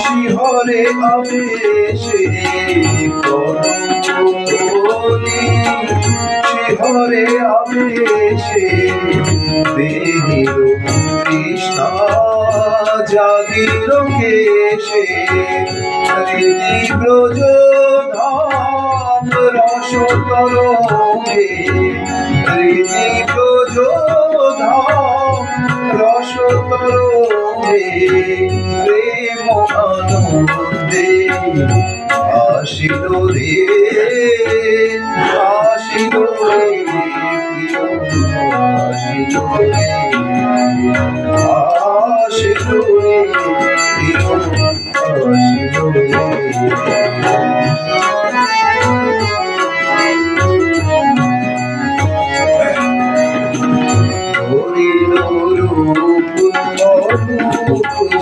শিহরে আবেশে শিহরে আবেশে দেহির কৃষ্ণা জাগির কেশে হৃদি ব্রজ ধাম রস তরঙ্গে হৃদি ব্রজ ধাম রস তরঙ্গে প্রেম আনন্দে আসিল রে আসিল রে আসিল রে আসিল রে আসিল রে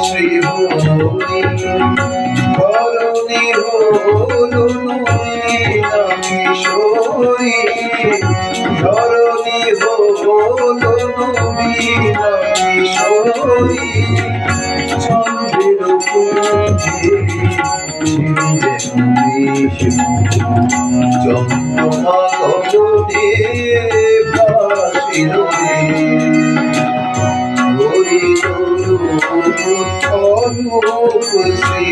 শ্রী হরি ধরণী হলো নলিনা কিশোরী ধরণী হলো নলিনা কিশোরী চন্দ্রের পুঞ্জে চন্দ্রমা গগনে ভাসিল রে হরি অরূপ শ্রী